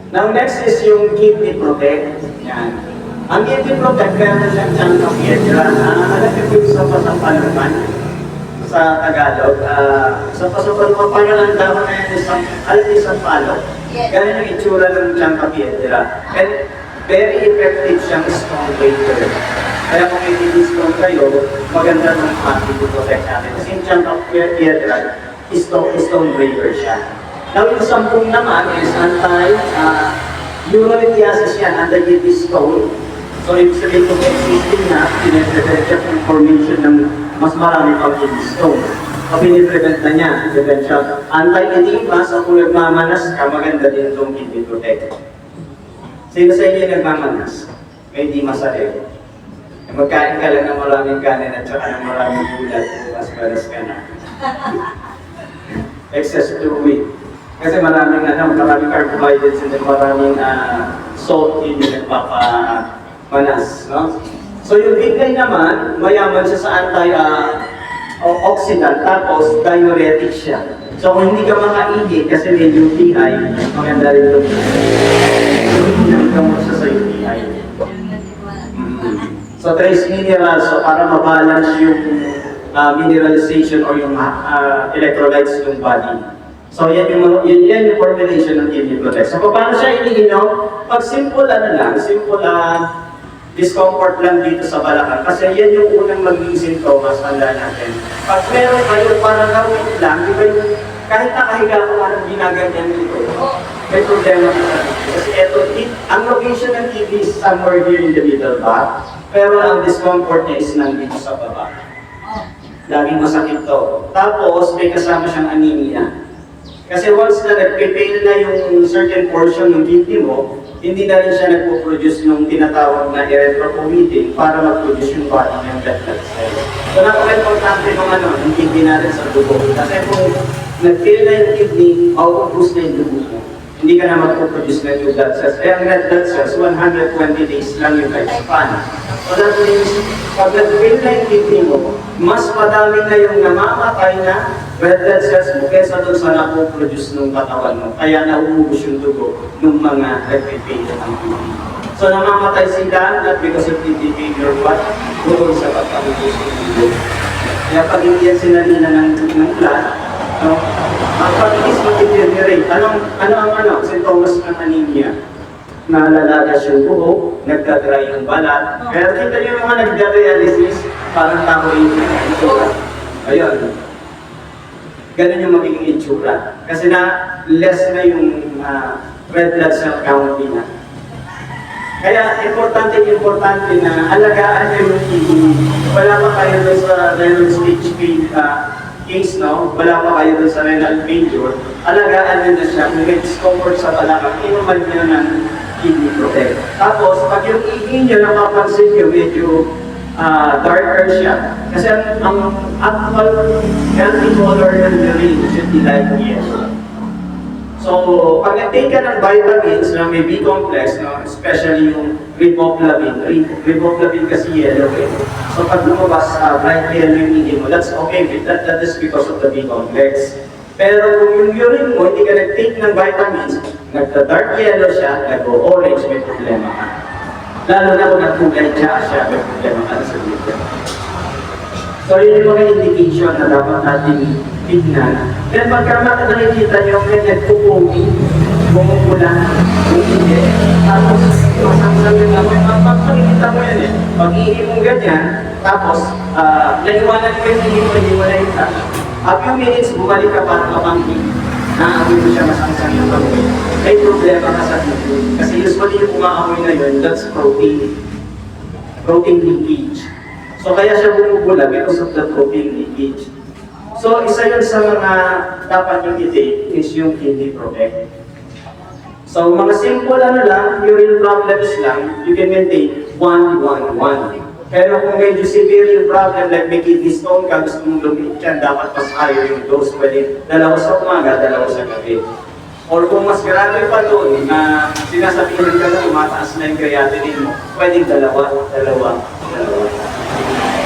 Now next is yung kidney protect. Yan. Ang kidney protect, meron siyang chunk of piedra. Alam ko yung sa pasampaluman sa Tagalog. Sa pasampaluman, parang ang dahon na yan isang palo. Ganun yung itsura ng chunk of piedra. And very effective siyang stone breaker. Kaya kung may kidney stone kayo, maganda ng kidney protect natin. Kasi yung chunk of piedra, stone breaker siya. Now, yung 10 naman is anti-urolithiasis yan, anti-kidney stone. So, ibig sabihin kung existing na, piniprevent siya ng formation ng mas marami pang kidney stone. So, piniprevent na niya, prevent siya. Anti-edema, so kung nagmamanas ka, maganda din itong kidney protect. Sino sa inyo nagmamanas? May edema sa leg. Magkain ka lang ng maraming kanin at saka ng maraming gulat, mas balas ka na. Excess fluid. Kasi maraming carbohydrates and maraming salt in yung nagpapamanas. No? So yung bigay naman, mayaman siya sa anti-oxidant, tapos diuretic siya. So kung hindi ka makaihi kasi may UTI, maganda rin ito. Hindi gamot siya sa UTI. So trace minerals, so para mabalance yung mineralization or yung electrolytes ng body. So yan yung formulation ng kidney protect. So paano siya iniinom? Pag simple simple discomfort lang dito sa balakang. Kasi yan yung unang magiging sintomas, tanda natin. Pag meron kayo parang gawin lang, di ba yung kahit nakahiga ko parang ginaganyan dito, may problema ka. Kasi ang location ng kidney is somewhere here in the middle bar, pero ang discomfort niya is nandito sa baba. Laging masakit to. Tapos may kasama siyang anemia. Kasi once na nag-fail na yung certain portion ng kidney mo, hindi na rin siya nagpo-produce ng tinatawag na erythropoietin para mag-produce yung body ng red blood cells. So napaka-importante ng kidney natin sa dugo. Kasi kung nag-fail na yung kidney, maubos na yung dugo mo. Hindi ka na mag-produce ng new blood cells. Kaya ang red blood cells, 120 days lang yung lifespan. So that means, pag nag-fail na yung kidney mo, mas madami na yung namamatay na red blood cells mo kesa doon sa napoproduce ng katawan mo. Kaya nauubos yung dugo ng mga nag-fail ng kidney. So namamatay sila not because of kidney failure but doon sa pagkakubos ng dugo. Kaya pag hindi yan sinalina ng blood, ang pag-is mag-deteriorate. Ano sintomas ng anemia? Nalalagas yung buhok, nagdadry yung balat. Kaya kita yung mga nagda-dialysis, parang tao yung itsura. Ayun. Ganun yung magiging itsura. Kasi less na yung red blood cell count nila. Kaya importante na alagaan nyo yung kidney. Wala pa kayo doon sa renal stage case, no? Wala pa kayo doon sa renal failure. Alagaan nyo na siya. Kung may discomfort sa balakang, inuman nyo ng kidney protect. Tapos, pag yung ihi nyo, napapansin nyo, medyo darker siya. Kasi ang actual healthy color ng urine should be light yellow. So, pag nag-take ka ng vitamins na may B-complex, no, especially yung riboflavin kasi yellow eh. So, pag lumabas bright yellow yung ihi mo, that's okay with that. That is because of the B-complex. Pero kung yung urine mo, hindi ka nag-take ng vitamins, nagda-dark yellow siya, nag-orange, may problema ka. Lalo na kung nagkulay siya, may problema ka sa liver. So, yun yung mga indication na dapat natin tignan. Then, pagka nakikita nyo, may nagpupumi, bumupula, bumili, tapos masangsan yung naman. Pagkakita mo yan eh. Pag-ihi mo ganyan, tapos, naiwanan ko yung ihi mo, naiwanan yung touch. A few minutes, bumalik ka para kapangkin. Naamoy mo siya masangsan yung amoy. May problema ka sa tubig. Kasi usually yung umaamoy na yun, that's protein. Protein leakage. So kaya siya bumubula because of the protein leakage. So isa yun sa mga dapat yung i-take is yung kidney protect. So mga simple lang, urine problems lang, you can maintain 1-1-1. Pero kung medyo severe yung problem, like may kidney stone ka, gusto mong lumit yan, dapat mas higher yung dose. Pwede 2 sa umaga, 2 sa gabi. Or kung mas grabe pa doon, na sinasabihin ka na tumataas na yung creatinine mo, pwedeng 2.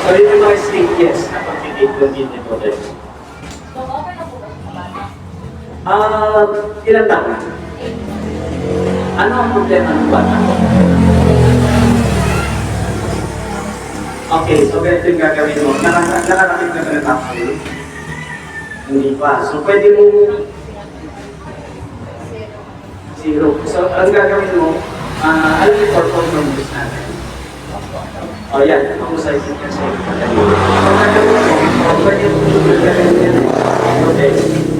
So yun yung mga stages na pag-take ng kidney protect. So, okay na po ba sa bata? Ilang taon? Ano ang problema ng bata? Okay, so ganito yung gagawin mo. Nakarakit na ba ng capsule? Hindi pa. So pwede mo zero. So ang gagawin mo, alam yung purpose ng use natin. O yan, ako sa isip kasi. Ang gagawin mo, pwede mo gagawin yan. Okay.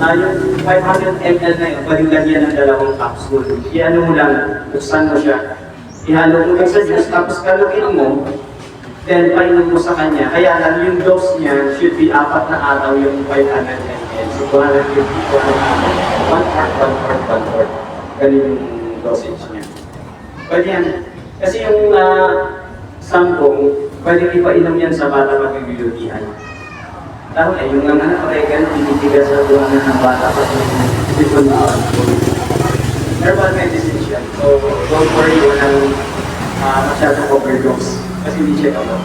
Yung 500 ml na yun, pwede lagyan ng dalawang capsule. I-ano mo lang, buksan mo siya. Ihalo mo lang sa juice, tapos kalugin mo, then painom mo sa kanya. Kaya lang yung dose niya should be 4 na araw yung 500 ml. So 250, 1/4. Ganun yung dosage niya. Pwede yan. Kasi yung sampung, pwede ipainom yan sa bata mag-UTI. Tama eh, yung mga regan, tinitigas sa buwan ng bata kasi sipon na herbal medicine siya. So don't worry, walang masyadong overdose. Kasi hindi siya ako.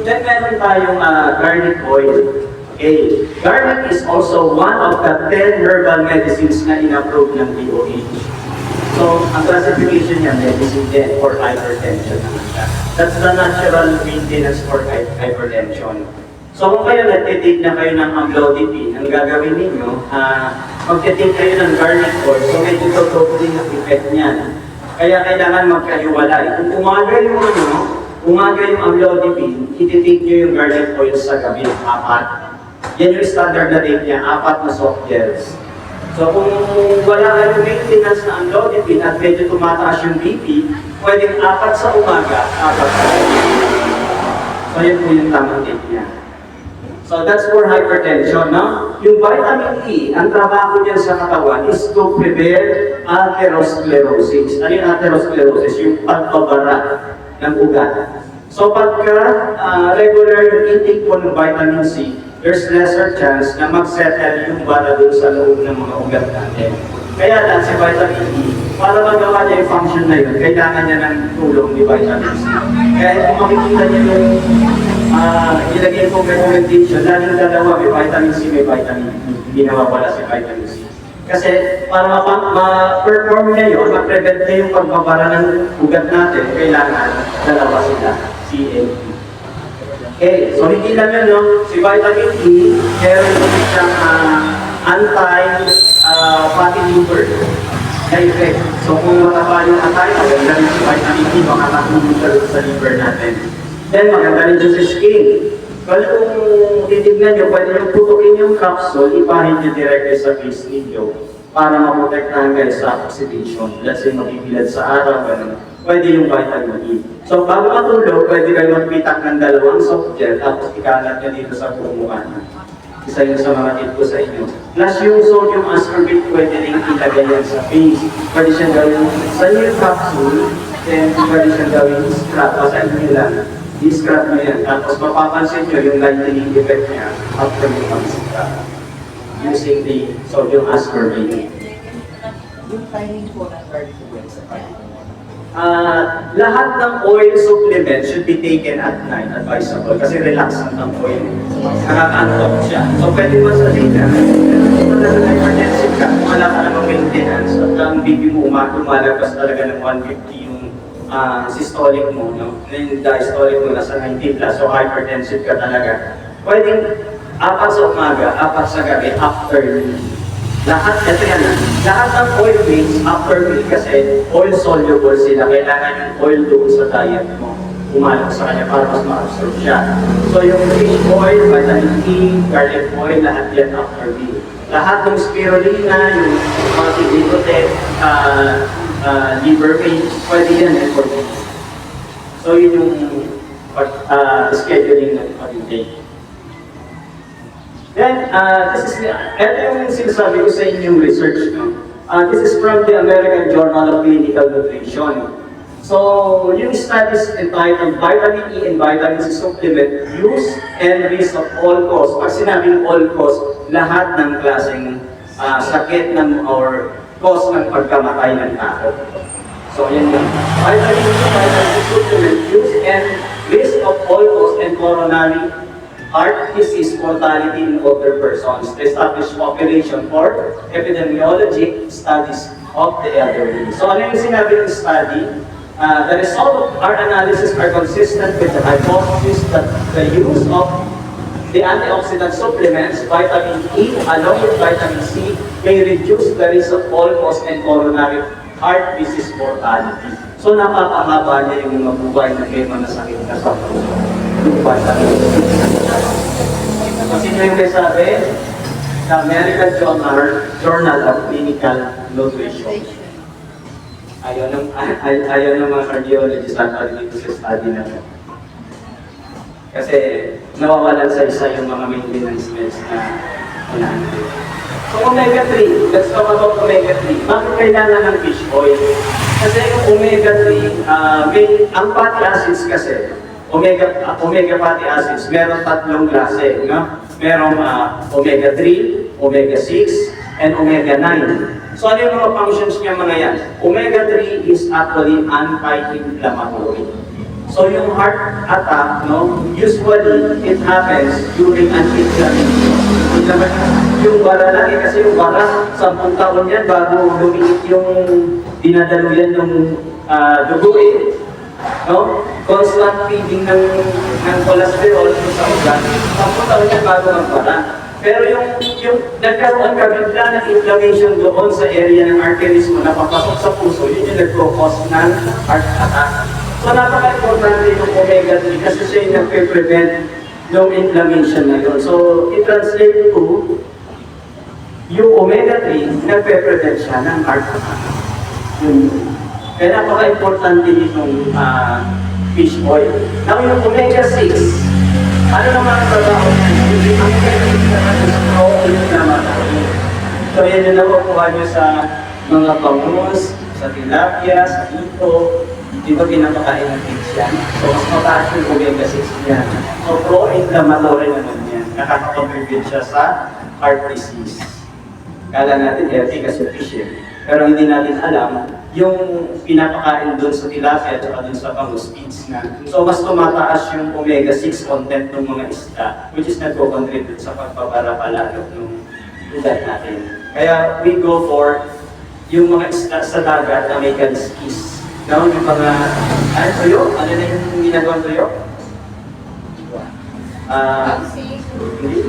Then meron tayong garlic oil. Okay. Garlic is also one of the 10 herbal medicines na in-approve ng DOH. So, ang classification niya, medicine din for hypertension naman siya. That's the natural maintenance for hypertension. So, kung kayo nagtitake na kayo ng amlodipine, ang gagawin ninyo, magtitake kayo ng garlic oil, so medyo totoo ang effect niyan. Kaya kailangan magkahiwalay. Kung umaga yung amlodipine, ititake nyo yung garlic oil sa gabi, 4. Yan yung standard na date niya, 4 na soft gels. So kung wala kayong maintenance na amlodipine at medyo tumataas yung BP, pwedeng 4 sa umaga, 4 sa gabi. So yan po yung tamang date niya. So that's for hypertension, no? Yung vitamin E, ang trabaho niyan sa katawan is to prevent atherosclerosis. Ano yung atherosclerosis? Yung pagbabara ng ugat. So pagka regular yung intake po ng vitamin C, there's lesser chance na mag-settle yung bala doon sa loob ng mga ugat natin. Kaya lang si vitamin E, para magawa niya yung function na yun, kailangan niya ng tulong ni vitamin C. Kaya kung makikita niyo yung ilagay ko recommendation, lalo dalawa, may vitamin C, may vitamin E. Hindi nawawala si vitamin C. Kasi para ma-perform niya yun, ma-prevent niya yung pagbabara ng ugat natin, kailangan dalawa sila, C and E. Okay, so hindi lang yun, no? Si vitamin E, meron din siyang anti-fatty liver na effect. So kung mataba yung atay, maganda rin si vitamin E, makakatulong siya sa liver natin. Then maganda rin dyan sa skin. Kasi kung titignan nyo, pwede nyo putukin yung capsule, ipahin nyo directly sa face ninyo para maprotektahan kayo sa oxidation. Let's say mabibilad sa araw, ganun. Pwede yung vitamin E. So bago matulog, pwede kayo magpitak ng 2 soft gel, tapos ikalat nyo dito sa bumukan. Isa yun sa mga tip ko sa inyo. Plus yung sodium ascorbate, pwede rin ilagay yan sa face. Pwede siyang gawin sa yung capsule, then pwede siyang gawin scrap. Basahin nyo lang. I-scrap nyo yan. Tapos mapapansin nyo yung lightening effect niya after yung pag-scrap. Using the sodium ascorbate. Yung timing po ng garlic oil sa pagkain. Lahat ng oil supplements should be taken at night, advisable, kasi relaxant ang oil. Nakaka-antok siya. So pwede mo sa data, kung talaga hypertensive ka, kung wala ka namang maintenance, at ang BP mo lumalabas talaga ng 150 yung systolic mo, no? Yung diastolic mo nasa 90 plus, so hypertensive ka talaga. Pwedeng 4 sa umaga, 4 sa gabi, after lahat, ito yan na. Lahat ng oil based after meal kasi oil soluble sila. Kailangan yung oil doon sa diet mo. Umalok sa kanya para mas ma-absorb siya. So yung fish oil, vitamin E, garlic oil, lahat yan after meal. Lahat ng spirulina, yung multi-gluten, liver pain, pwede yan for me. So yun yung scheduling ng pag-intake. Then, ito yung sinasabi ko sa inyong research. No? This is from the American Journal of Clinical Nutrition. So, yung studies entitled Vitamin E and Vitamin C Supplement Use and Risk of All Cause. Pag sinabing all cause, lahat ng klaseng sakit ng or cause ng pagkamatay ng tao. So, yan yun. Vitamin E, Vitamin C Supplement Use and Risk of All Cause and Coronary heart disease mortality in older persons, to establish population for epidemiologic studies of the elderly. So ano yung sinabi ng study? The result of our analysis are consistent with the hypothesis that the use of the antioxidant supplements, vitamin E along with vitamin C, may reduce the risk of all-cause and coronary heart disease mortality. So napapahaba niya yung mga buhay na may mga sakit na sa puso. Yung vitamin C. Kasi yung sabi, the American Journal of Clinical Nutrition. Ayaw ng mga cardiologists at dito sa study na ito. Kasi nawawalan sa isa yung mga maintenance meds na unahan. So omega-3, let's talk about omega-3. Bakit kailangan ng fish oil? Kasi yung omega-3, ang fatty acids kasi, omega fatty acids, meron tatlong klase. No? Merong omega-3, omega-6, and omega-9. So ano yung mga functions niya mga yan? Omega-3 is actually anti-inflammatory. So yung heart attack, no, usually it happens during an inflammation. Yung bara lang kasi yung bara, 10 taon yan bago lumiit yung dinadaluyan ng dugo eh. No? Constant feeding ng cholesterol sa ugat, 10 taon yan bago magbara. Pero yung nagkaroon ka bigla ng inflammation doon sa area ng arteries mo na papasok sa puso, yun yung nagpo-cause ng heart attack. So napaka-importante yung omega-3 kasi siya yung nagpe-prevent yung inflammation na yun. So it translates to yung omega-3, nagpe-prevent siya ng heart attack. Kaya napaka-importante yung fish oil. Now yung omega-6, ano naman ang trabaho niya? Ang omega-6 naman is pro-inflammatory. So yan yung nakukuha nyo sa mga bangus, sa tilapia, sa ito. Di ba pinapakain ng fish yan? So mas mataas yung omega-6 yan. So pro-inflammatory naman yan. Nakaka-contribute siya sa heart disease. Kala natin healthy kasi fish eh. Pero hindi natin alam yung pinapakain doon sa tilapia at doon sa bangus feeds na. So mas tumataas yung omega-6 content ng mga isda, which is nagko-contribute sa pagpapara palalo ng ugat natin. Kaya we go for yung mga isda sa dagat na may kaliskis. Now, yung mga, tuyo? Ano na yung ginagawang tuyo? Hindi.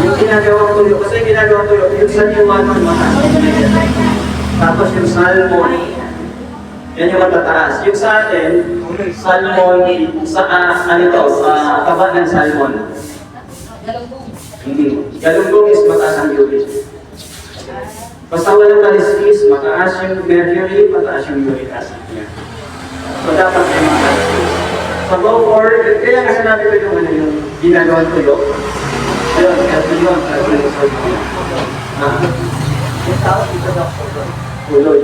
Yung ginagawang tuyo, kasi ginagawang tuyo, yung sa liwan ng mga. Tapos yung salmon, yan yung matataas. Yung sa atin, salmon, sa taba ng salmon. Galunggong is mataas ang uric. Basta walang kaliskis, mataas yung mercury, mataas yung uric acid niya. So dapat may mga kaliskis. So go for, kaya nga sinabi ko yung ginagawang tuyo. Ayun, kasi yun, yung tao dito na tuloy.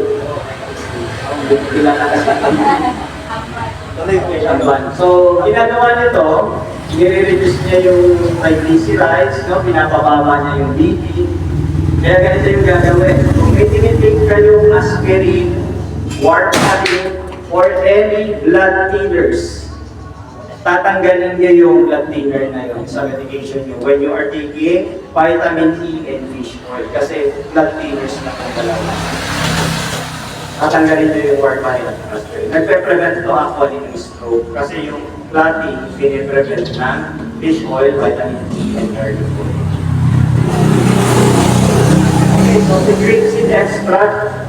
Kilala kasi so, ginagawa nito, nire-reduce niya yung triglycerides, no? Pinapababa niya yung BP. Kaya ganito yung gagawin. Kung may tinitig kayong aspirin, warfarin, or any blood thinners, tatanggalin niya yung blood thinner na yun sa medication nyo when you are taking vitamin E and fish oil. Kasi blood thinners na kung dalawa. Tatanggalin niyo yung warfarin at aspirin. Nagpe-prevent ito actually ng stroke. Kasi yung clotting, piniprevent ng fish oil, vitamin E, and early food. So the grapeseed extract,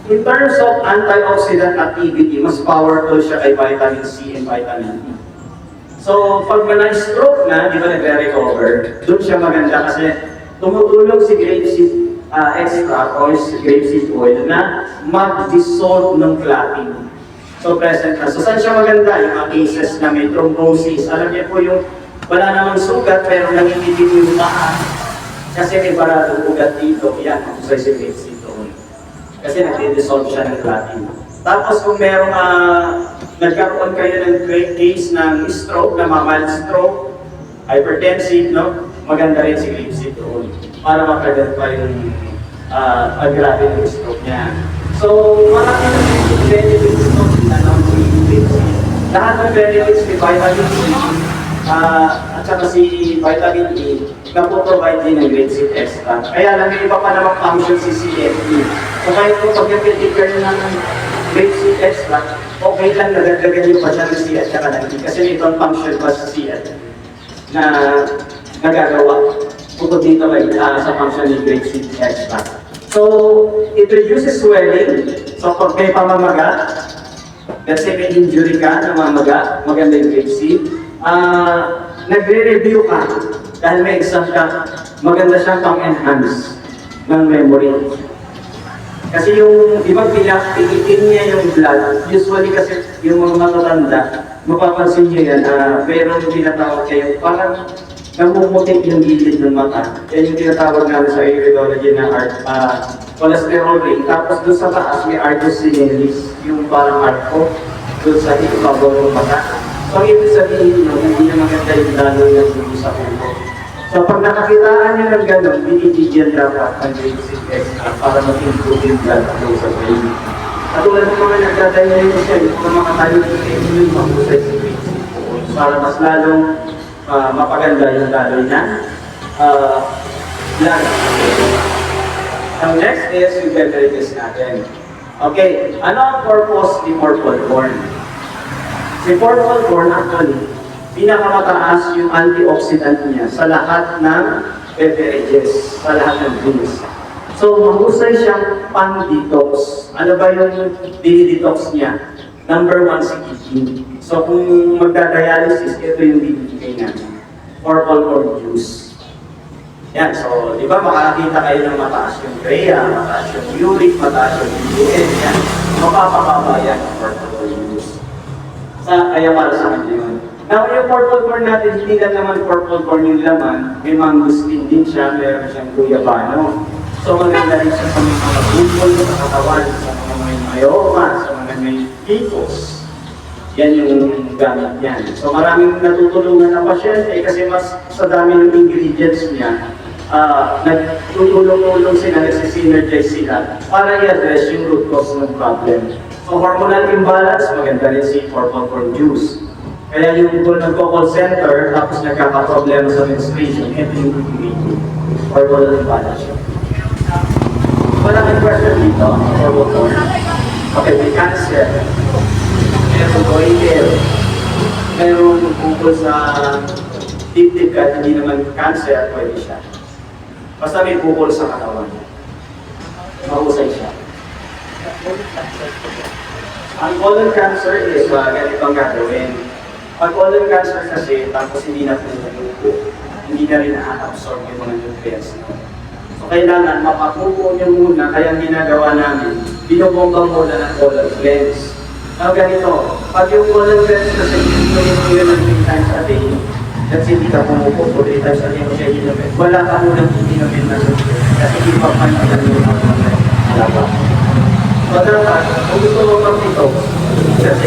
in terms of antioxidant activity, mas powerful siya kay vitamin C and vitamin E. So pag na-stroke na, di ba nagre-recover, doon siya maganda kasi tumutulong si grapeseed extract or si grapeseed oil na mag-dissolve ng clotting. So present na. So saan siya maganda? Yung mga cases na may thrombosis. Alam niyo po yung wala namang sugat pero nangingitim yung paa. Kasi may paradong ugat dito, yan, kung sa grapeseed oil. Kasi nag-dissolve siya ng clotting. Tapos kung merong nagkaroon kayo ng case ng stroke, na mild stroke, hypertensive, no? Maganda rin si grapeseed oil para makagat pa yung agrave ng stroke niya. So, marami na benefits ito na ng grapeseed. lahat ng benefits ni vitamin C at saka si vitamin E na-provide din ng Great Seal Extra. Kaya lang may iba pa namang function si CFE. So kahit kung pag-nag-take ng Great Seal Extra, okay lang nagagagan yung pa siya ng C at saka ng E. Kasi may ibang function pa sa CFE na nagagawa. Bukod dito sa function ni Great Seal Extra. So, it reduces swelling. So, pag may pamamaga, let's say may injury ka, namamaga, maganda yung Great Seal. Nagre-review ka dahil may exam ka, maganda siyang pang-enhance ng memory. Kasi yung ibang pinitin niya yung blood, usually kasi yung mga matatanda, mapapansin niyo yan, meron tinatawag kayo, parang namumutik yung gilid ng mata. Yan yung tinatawag namin sa iridology na cholesterol ring. Tapos doon sa taas may arcus cineris, yung parang arco, doon sa ibabaw ng mata. So, ibig sabihin nyo, hindi na maganda yung dalo ng dugo sa ulo. So, pag nakakitaan nyo ng gano'n, binibigyan dapat ang basic extra para mag-improve yung blood flow sa brain. At tulad ng mga nagdadialysis siya, yung mga makatayo yung mahusay sa basic para mas lalong mapaganda yung daloy na blood. Ang next is yung beverages natin. Okay, ano ang purpose ni purple corn? Si purple corn actually, pinakamataas yung antioxidant niya sa lahat ng beverages, sa lahat ng drinks. So, mahusay siyang pan-detox. Ano ba yung detox niya? Number 1, si kidney. So, kung magdadialysis, ito yung bibigay natin. Purple corn juice. Yan, so, di ba makakita kayo ng mataas yung urea, mataas yung uric, mataas yung UN, yan. Mapapababa yan ang purple corn juice. Kaya para sa kanya yun. Now, yung purple corn natin, hindi lang naman purple corn yung laman, may mangosteen din siya, meron siyang guyabano. So, maganda rin siya sa mga bukol, sa katawan, sa mga may myoma, sa mga may PCOS. Yan yung gamit niyan. So, maraming natutulungan na pasyente kasi mas sa dami ng ingredients niya, nagtutulong-tulong sila, nagsisynergize sila para i-address yung root cause ng problem. So, hormonal imbalance, maganda rin si purple corn juice. Kaya yung kung nagko-call center, tapos nagkakaproblema sa menstruation, ito yung bibigay. Hormonal imbalance yun. Wala kang question dito, purple corn. Okay, may cancer. Meron goiter. Meron bukol sa dibdib ka, hindi naman cancer, pwede siya. Basta may bukol sa katawan. Mahusay siya. Ang colon cancer is ganito ang gagawin. Pag colon cancer kasi, tapos hindi na pumupupo, hindi na rin na-absorb yung mga nutrients. So, kailangan mapapupo nyo muna, kaya ang ginagawa namin, binubomba muna ng colon cleanse. Now, ganito, pag yung colon cleanse kasi inumin mo yun ng 3 times a day, that's hindi ka pumupupo, 3 times a day mo siya inumin, wala ka munang inumin na nutrients. Kasi ipapanyalan mo ang mga alaba. So, dapat, kung gusto mo mag-ito, kasi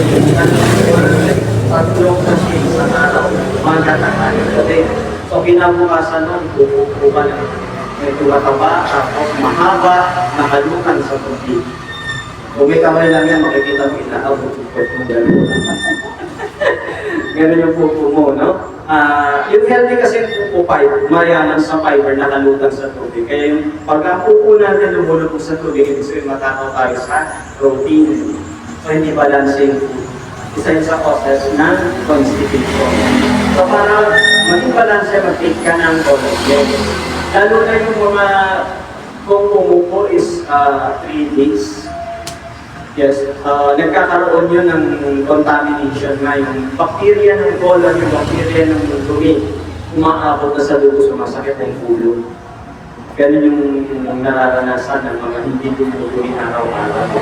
pag-tulong sa siya sa araw, magkatakalit ka din. So, kinabukasan nun, pupupo na may tumataba, tapos mahaba, nakalukan sa tubig. Kung may kamay lang yan, makikita mo inaabot yung gano'n. Ganun yung pupo mo, no? Yung healthy kasi yung pupo mayaman sa fiber, nakalutan sa tubig. Kaya yung pag ang pupo natin lumulubog sa tubig, ibig sabihin matakaw tayo sa protein. So, hindi balancing food. Isa yun sa causes ng constipation. So, para maging balance, mag-take ka ng collagen. Lalo na yung mga kung pumupo is 3 days. Yes, nagkakaroon yun ng contamination na yung bacteria ng colon, yung bacteria ng dumi, umaabot na sa dugo, sumasakit ng ulo. Ganun yung nararanasan ng mga hindi dumudumi araw-araw.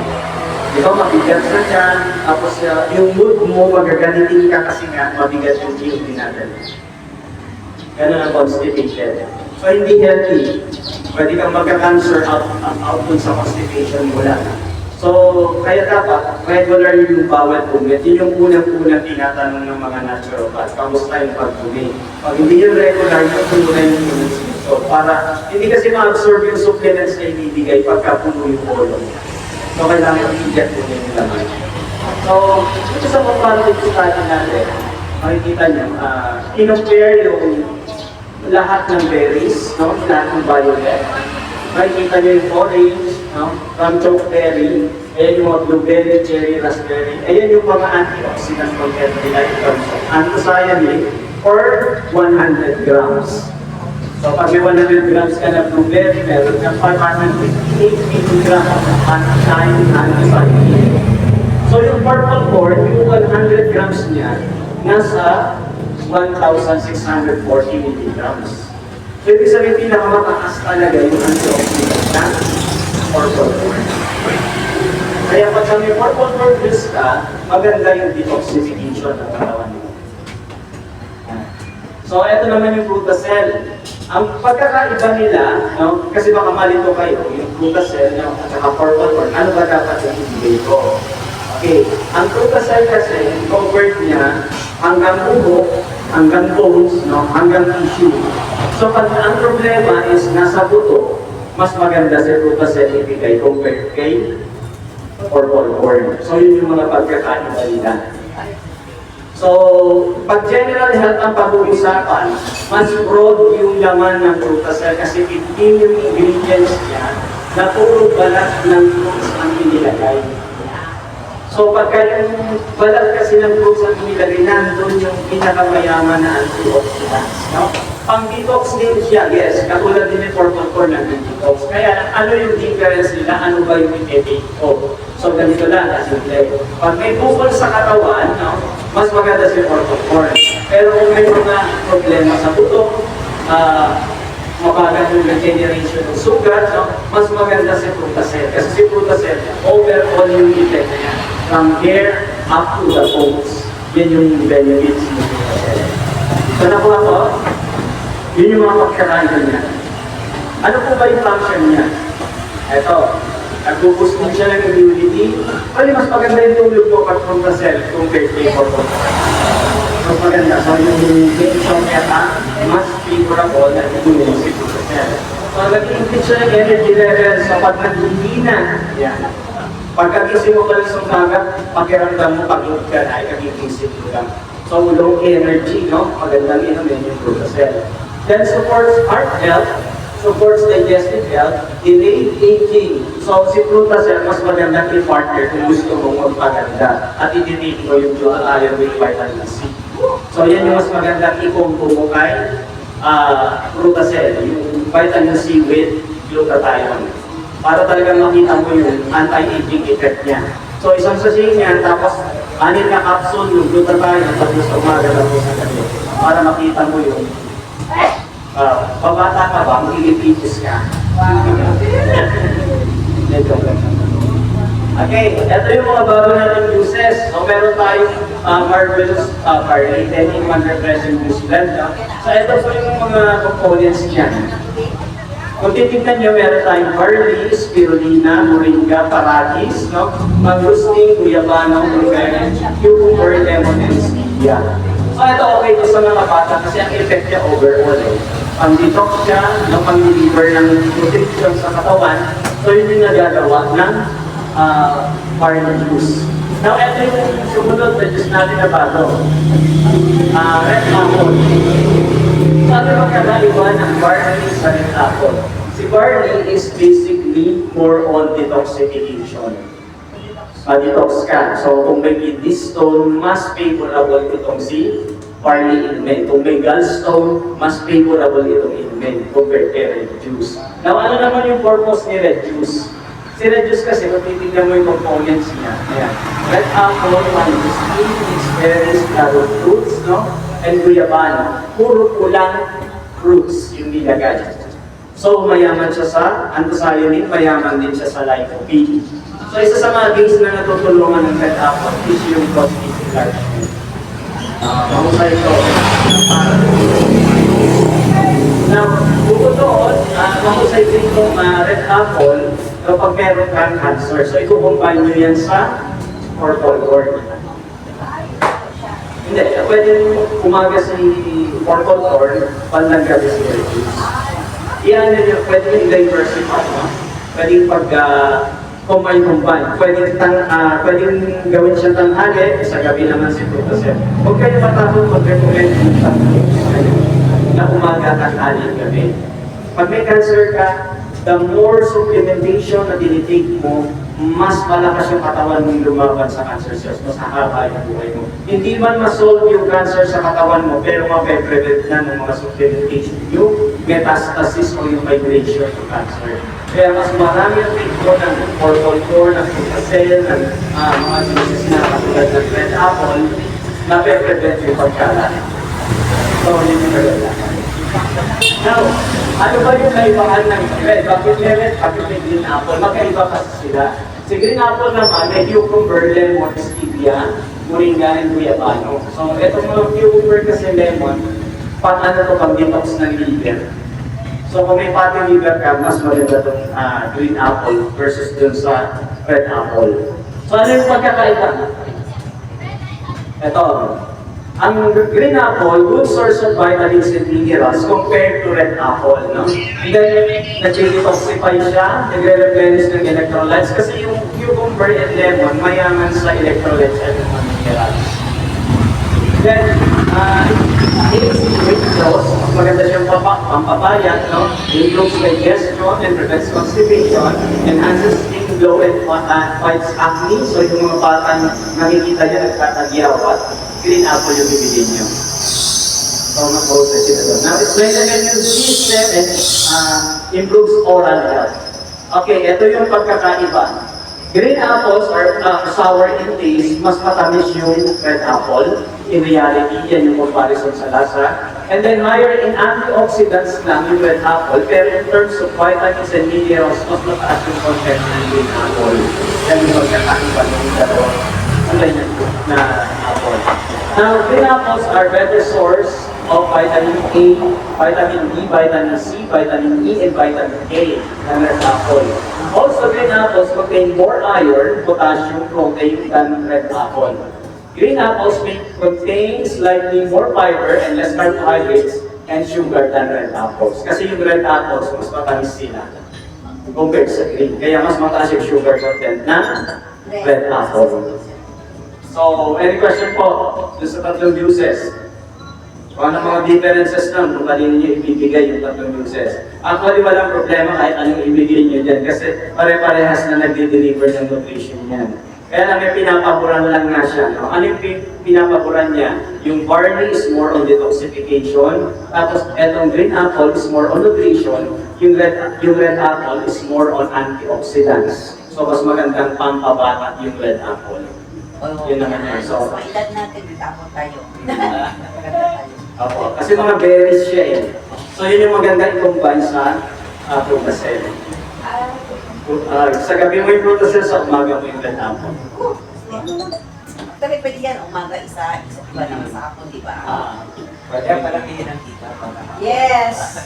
Ikaw mabigat na dyan, tapos yung mood mo magaganitin ka kasi nga mabigat yung GOP natin. Ganun ang constipation. So hindi healthy. Pwede kang magka-cancer out dun sa constipation mo lang. So, kaya dapat regular yung bawal movement. Yun yung unang-unang tinatanong ng mga naturopaths. Kamusta yung pag-movement? Pag hindi yung regular, yung puno yung movement. So, para hindi kasi ma-absorb yung supplements na ibibigay pagka puno yung colon. So, kailangan i-inject mo yung laman. So, ito sa comparative study natin, makikita nyo, kinopare yung lahat ng berries, no? Lahat ng violet. Makikita nyo yung orange, no? From chokeberry, ayan yung mga blueberry, cherry, raspberry, ayan yung mga antioxidant compared nila in terms of anthocyanin for 100 grams. So pag may 100 grams ka na blueberry, meron kang 558 milligrams of anthocyanin. So yung purple corn, yung 100 grams niya, nasa 1,640 milligrams. So ibig sabihin, pinakamataas talaga yung antioxidant na purple corn. Kaya pag sa may purple corn juice ka, maganda yung detoxification ng katawan mo. So ito naman yung Frutacell. Ang pagkakaiba nila, no, kasi baka malito kayo, yung Frutacell at saka purple corn, ano ba dapat yung ibigay ko? Okay, ang Frutacell kasi, covered niya hanggang ubo, hanggang bones, no, hanggang tissue. So pag ang problema is nasa buto, mas maganda si Frutacell ibigay compared kay purple corn. So yun yung mga pagkakaiba nila. So, pag general health ang pag-uusapan, mas broad yung laman ng Frutacell kasi 15 yung ingredients niya na puro balat ng fruits ang inilagay. So, pagka yung balat kasi ng fruits ang inilagay, nandun yung pinakamayaman na antioxidants. No? Pang-detox din siya, yes, katulad din yung purple corn ng detox. Kaya, ano yung difference nila? Ano ba yung i-take ko? So, ganito lang, kasi pag may bukol sa katawan, no, mas maganda si purple corn. Pero kung may mga problema sa buto, mabagal yung regeneration ng sugat, no, mas maganda si Frutacell. Kasi si Frutacell, overall yung effect niya. From hair up to the bones. Yan yung benefits ng Frutacell. So, nakuha ko, yun yung mga pagkakaiba niya. Ano po ba yung function niya? Ito, nag-boost din siya ng immunity. Pwede mas maganda yung tulog ko pag Frutacell compared to purple corn. Mas maganda. So yung insomnia mas favorable na itulong si Frutacell. So nag-increase siya ng energy level. So pag naghihina, yan. Pagkagising mo pa rin sa umaga, pakiramdam mo pag-iod ka na ay kagigising mo lang. So low energy, no? Magandang inumin yung Frutacell. Then supports heart health, supports digestive health, delayed aging. So, si Frutacell, mas magandang i-partner kung gusto mong magpaganda. At i-delete mo yung glutathione with vitamin C. So, yan yung mas magandang i-combo mo kay Frutacell, yung vitamin C with glutathione. Para talagang makita mo yung anti-aging effect niya. So, isang sachet niya, tapos 6 na capsule yung glutathione, tapos umaga lang sa gabi. Para makita mo yung pabata ka ba, magiging ka. Okay, ito yung mga bago natin uses. So, meron tayong Marvelous Barley, 10-in-1 juice blend. So, ito po yung mga components niya. Kung titignan nyo, meron tayong barley, spirulina, moringa, paragis, no? Mangustin, guyabano, blueberry, cucumber, lemon, and stevia. So, ito okay ito sa mga bata kasi ang effect niya overall. Pang-detox siya, no, pang-deliver ng nutrition sa katawan. So, yun yung nagagawa ng barley juice. Now, ito yung sumunod na juice natin na bago. Red apple. So, ano yung kakaiba ng barley sa red apple? Si barley is basically more on detoxification. Detox ka. So, kung may kidney stone, mas favorable itong si barley ilmen. Kung may gallstone, mas favorable itong ilmen compared kay red juice. Now, ano naman yung purpose ni red juice? Si red juice kasi, kung titignan mo yung components niya, ayan. Red apple, mangosteen, berries, carrot fruits, no? And guyabano. Puro pulang fruits yung nilagay. So, mayaman siya sa anthocyanin, mayaman din siya sa lycopene. So, isa sa mga things na natutulungan ng red apple is yung prostate enlargement. Mahusay ito. Now, bukod doon, mahusay din itong red apple kapag meron kang cancer. So, ikukumpine nyo yan sa purple corn. Hindi, pwede umaga si purple corn, bandang gabi si red juice. Iyan nyo, pwede yung diversify, no? Pwede pag combine. Pwedeng gawin siya tanghali, sa gabi naman si Dr. Huwag kayo matakot mag-recommend na umaga, tanghali, gabi. Pag may cancer ka, the more supplementation na dinitake mo, mas malakas yung katawan mong lumaban sa cancer cells, mas hahaba yung buhay mo. Hindi man ma-solve yung cancer sa katawan mo, pero mape-prevent na ng mga supplementation, yung metastasis o yung migration ng cancer. Kaya mas marami ang ito ng Orcolcore, ng Putacel, ng mga diseases na katulad ng red apple, nape-prevent yung pagkalat. So, yun yung kagala. Now, ano ba yung kaibahan ng red? Bakit may red? Bakit may green apple? Magkaiba kasi sila. Si green apple naman, may cucumber, lemon, stevia, moringa, and guyabano. So, itong mga cucumber kasi lemon, ano to pang detox ng liver. So, kung may fatty liver ka, mas maganda itong green apple versus dun sa red apple. So, ano yung pagkakaiba? Ito. Ang green apple, good source of vitamins and minerals compared to red apple. No? And then, nag-detoxify siya, nagre-replenish ng electrolytes kasi yung cucumber and lemon mayaman sa electrolytes at mga minerals. Then, it's weight loss. Maganda siyang pampapaya, no? Improves digestion and prevents constipation, enhances skin glow and fights acne. So yung mga bata nakikita niya nagtatagyaw at green apple yung bibigyan niyo. So mag-process sila doon. Now, it's when the immune system and improves oral health. Okay, ito yung pagkakaiba. Green apples are sour in taste, mas matamis yung red apple. In reality, yan yung comparison sa lasa. And then higher in antioxidants lang yung red apple, pero in terms of vitamins and minerals, mas mataas yung content ng green apple. Yan yung pagkakaiba ng dalawang kulay na apple. Now, green apples are better source of vitamin A, vitamin B, vitamin C, vitamin E, and vitamin A than red apple. Also, green apples contain more iron, potassium, protein than red apple. Green apples may contain slightly more fiber and less carbohydrates and sugar than red apples. Kasi yung red apples, mas matamis sila compared sa green. Kaya mas mataas yung sugar content ng red apple. So, any question po dun sa tatlong juices? Kung ano mga differences lang, kung kanino nyo ibibigay yung tatlong juices. Actually, walang problema kahit anong ibigay nyo dyan kasi pare-parehas na nagde-deliver ng nutrition yan. Kaya lang may pinapaboran lang nga siya. No? Ano yung pinapaboran niya? Yung barley is more on detoxification, tapos etong green apple is more on nutrition, yung red apple is more on antioxidants. So, mas magandang pampabata yung red apple. Yun naman yan. So, edad natin, tapos tayo. Opo, kasi mga berries siya eh. So, yun yung maganda i-combine sa Putacel. Sa gabi mo yung Putacel, sa umaga mo yung red apple. Tapi pwede yan, umaga isa iba naman sa ako, di ba? Kaya palaki yun ang kita. Yes!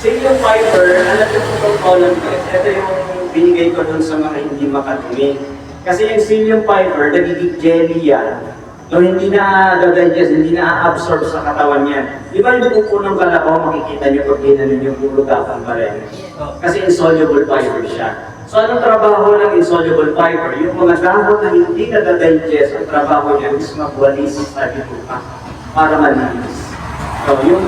Psyllium fiber, alam ko itong column ko, ito yung binigay ko dun sa mga hindi makatumi. Kasi yung psyllium fiber, nagiging jelly yan. No, hindi na digest, hindi na absorb sa katawan niya. Di ba yung pupo ng kalabaw, makikita niyo pag ginanon yung bulutapang pa rin? Kasi insoluble fiber siya. So anong trabaho ng insoluble fiber? Yung mga dahon na hindi na-digest, ang trabaho niya is magwalis sa bituka para malinis. So yung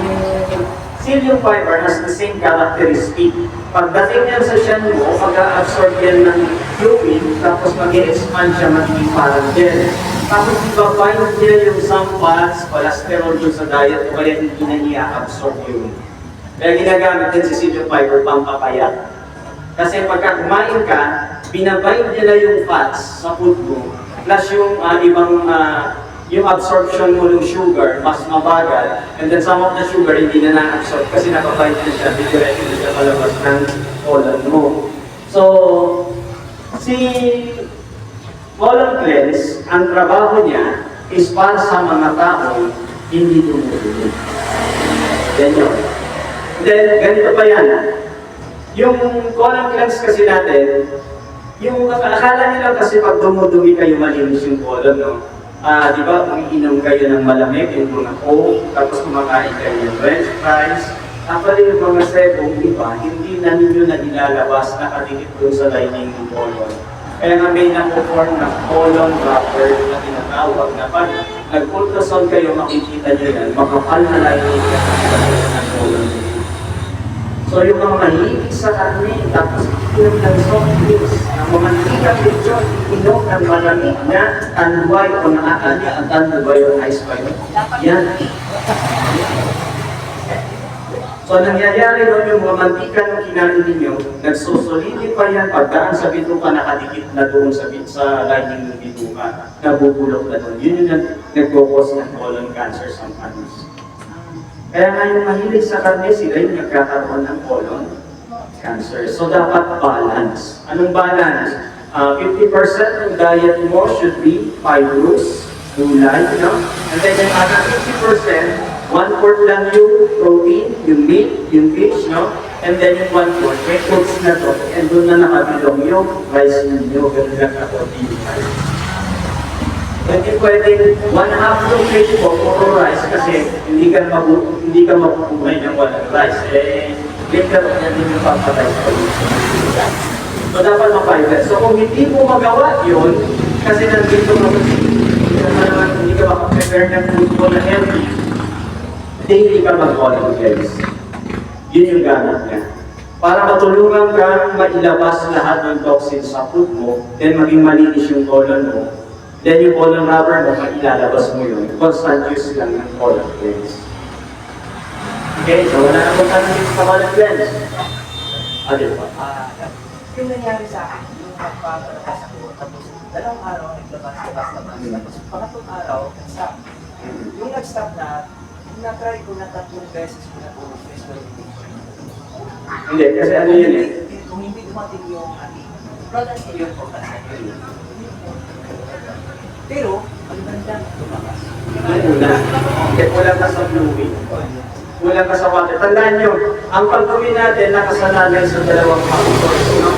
psyllium fiber has the same characteristic. Pagdating yan sa tiyan mo, mag-absorb yan ng fluid, tapos mag-expand siya, magiging parang gel. Tapos ibabind niya yung some fats, cholesterol dun sa diet, o kaya hindi na i-absorb yun. Kaya ginagamit din si psyllium fiber pampapayat. Kasi pagka kumain ka, binabind niya na yung fats sa food mo, plus yung yung absorption mo ng sugar, mas mabagal, and then some of the sugar hindi na na-absorb kasi nakabind na siya, directly sa palabas ng colon mo. So, si colon cleanse, ang trabaho niya is para sa mga tao hindi tumutuloy. Yan yun. Then, ganito pa yan. Yung colon cleanse kasi natin, yung akala nila kasi pag dumudumi kayo malinis yung colon, no? Di ba, umiinom kayo ng malamig, yung mga Coke, tapos kumakain kayo ng French fries, Actually, yung mga sebong iba, hindi na ninyo na ilalabas nakadikit doon sa lining ng colon. Kaya nga may nakuform na colon wrapper na tinatawag na pag nag-ultrasound kayo, makikita nyo yan, makapal na lining ng colon. So yung mga mahilig sa karne, tapos inom ng soft drinks, ang mga mantika dito, inom ng malamig na tanduay o nakakanya ang tanduay o ice ba yun? Yan. So nangyayari doon yung mga mantika na kinain ninyo, nagsusolidin pa yan, pagdaan sa bituka, nakadikit na doon sa lining ng bituka, nabubulok na doon. Yun yung nagkukos ng colon cancer sometimes. Kaya nga yung mahilig sa karne, sila yung nagkakaroon ng colon cancer. So dapat balance. Anong balance? 50% ng diet mo should be fibrous, gulay, no? And then yung other 50%, 1/4 lang yung protein, yung meat, yung fish, no? And then yung 1/4, may foods na to. And doon na nakabilong yung rice ninyo, ganun lang na protein rice. Hindi pwede 1/2 yung plate mo, puro rice, kasi hindi ka mabubuhay ng walang rice. Later on yan din yung papatay sa pollution. So dapat ma-fiber. So kung hindi mo magawa yun, kasi nandito hindi ka makaprepare ng food mo na healthy, hindi ka mag-colon-cleanse. Yun yung gamit niya. Para matulungan kang mailabas lahat ng toxins sa food mo, then maging malinis yung colon mo, then yung colon rubber mo, mailalabas mo yun. Constant use lang ng colon-cleanse. Okay, so wala na kung tanong dito sa colon-cleanse. Ano ba? Yung nangyari sa akin, yung nagpapalabas ako, tapos 2 araw naglabas, tapos pangatlong araw, nag-stop. Yung nag-stop na-try ko na 3 beses ko na puro face pero hindi ko. Hindi, kasi ano yun eh. Kung hindi dumating yung product yun po kasi. Pero, ang ganda lumabas. Kulang. Kasi kulang ka sa fluid. Kulang ka sa water. Tandaan nyo, ang pagdumi natin nakasananay sa dalawang factors. No?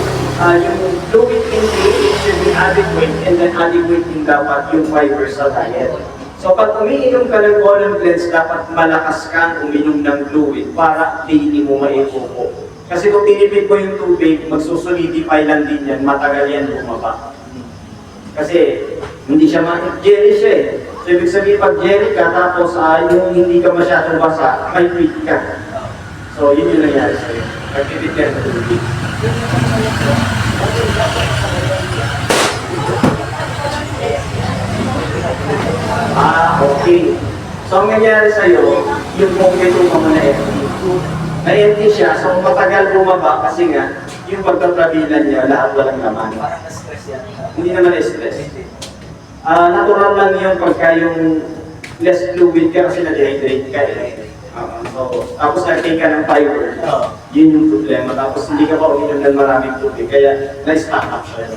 Yung fluid intake should be adequate, and then adequate din dapat yung fiber sa diet. So pag umiinom ka ng colon cleanse, dapat malakas kang uminom ng fluid para hindi mo maipupo. Kasi kung tinipid mo yung tubig, magsusolidify lang din yan, matagal yan bumaba. Kasi hindi siya jelly siya eh. So ibig sabihin pag jelly ka, tapos yung hindi ka masyadong basa, may tweet ka. So yun yung nangyari sa'yo. Nagtipid ka ng tubig. Okay. So, ang nangyari sa'yo, yung pong mo na empty. Na-empty siya, so matagal bumaba kasi nga, yung pagtatrabilan niya, lahat walang laman. Parang na-stress yan. Hindi naman na-stress. Natural lang yun pagka yung less fluid ka kasi na-dehydrate ka eh. So, tapos nag-take ka ng fiber. Yun yung problema. Tapos hindi ka pa uminom ng maraming tubig, kaya na-stack up siya.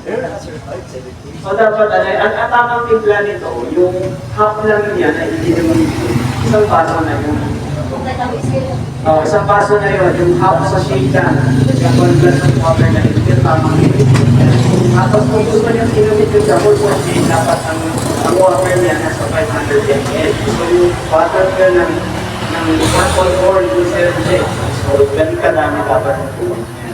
Pero naka-survive 7 days. So dapat, ang tamang timpla nito, yung half lang niya na hindi naman isang baso na yun. Isang baso na yun, yung half sa shake lang, yung 1 glass of water na yun, yung tamang limit. Tapos kung gusto niyo inumin yung double for shake, dapat ang water niya nasa 500 ml. So yung water niya ng 1.4 yung 7 shake. So ganun kadami dapat ang tulong niya.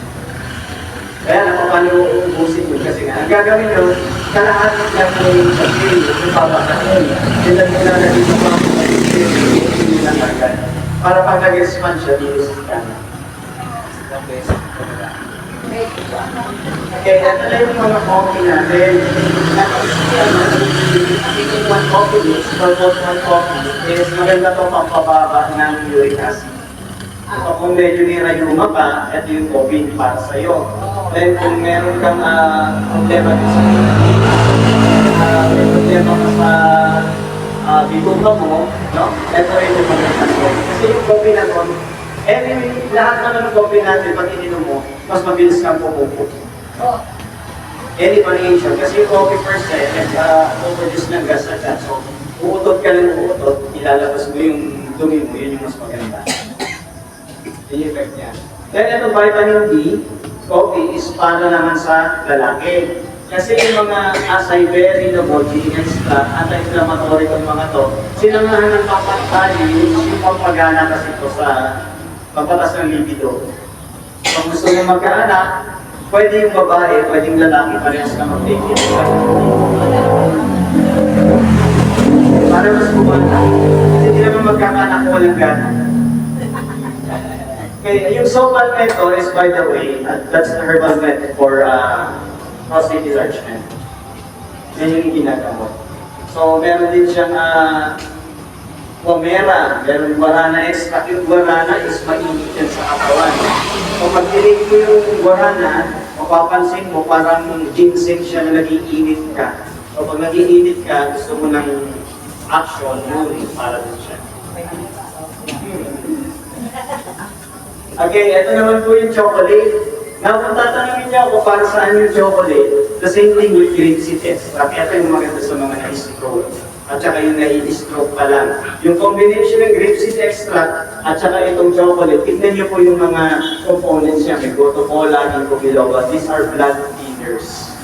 Kaya napapano uubusin mo kasi nga, ang gagawin nyo, kalahati lang yung sa film, yung papakasin, sila nila na dito pa yung nilang agad. Para pag nag-expand siya, dinisip ka na. Ilang beses ko nila. Okay, ito na yung mga coffee natin. Taking 1 coffee mix, for both 1 coffee, is maganda ito pampababa ng uric acid. So kung medyo nirayuma pa, ito yung coffee para sa'yo. Then kung meron kang problema sa may problema ka sa bituka mo, no? Ito rin yung magandang coffee. Kasi yung coffee na to, lahat naman ng coffee natin, pag ininom mo, mas mabilis kang pumupo. Any variation. Kasi yung coffee first nag-produce ng gas agad. So, uutot ka ng uutot, ilalabas mo yung dumi mo, yun yung mas maganda. Yung effect niya. Then ito, vitamin D, coffee is para naman sa lalaki. Kasi yung mga acai-berry, lomoji, extra, anti-inflammatory itong mga to, sinangahan ng papantali, yung pampagana kasi ito sa pampatas ng libido. Kung gusto mo magkaanak, pwede yung babae, pwede yung lalaki, parehas na mag-take it. Para mas kumanta. Kasi hindi naman magkakaanak kung walang gana. Okay, yung Sopal Meto is, by the way, that's the herbal method for prostate enlargement. Yan yung ginagamot. So, meron din siyang guamera, meron guarana extract. Yung guarana is mainit yan sa katawan. So, pag tinig mo yung guarana, mapapansin mo parang ginseng siya na nag-iinit ka. So, pag nag-iinit ka, gusto mo ng action, yun, para din siya. Okay, ito naman po yung chocolate. Now, kung tatanungin niyo ako para saan yung chocolate, the same thing with grape seed extract. Ito yung maganda sa mga na-stroke. At saka yung nai-stroke pa lang. Yung combination ng grape seed extract at saka itong chocolate, tignan niyo po yung mga components niya. May gotocola, ginkgo biloba. These are blood thinners.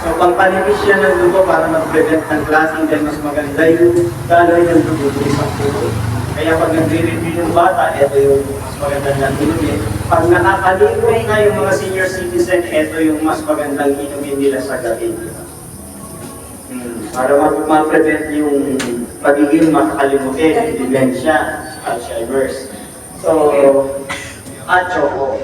So, pangpanipis siya ng dugo para mag-prevent ng clotting, dahil mas maganda yung daloy ng dugo sa isang dugo. Kaya pag nagre-review yung bata, ito yung mas magandang lang inumin. Pag nakakalimutan na yung mga senior citizen, ito yung mas magandang inumin nila sa gabi. Para ma-prevent yung pagiging makakalimutin, dementia, Alzheimer's. So, at choco.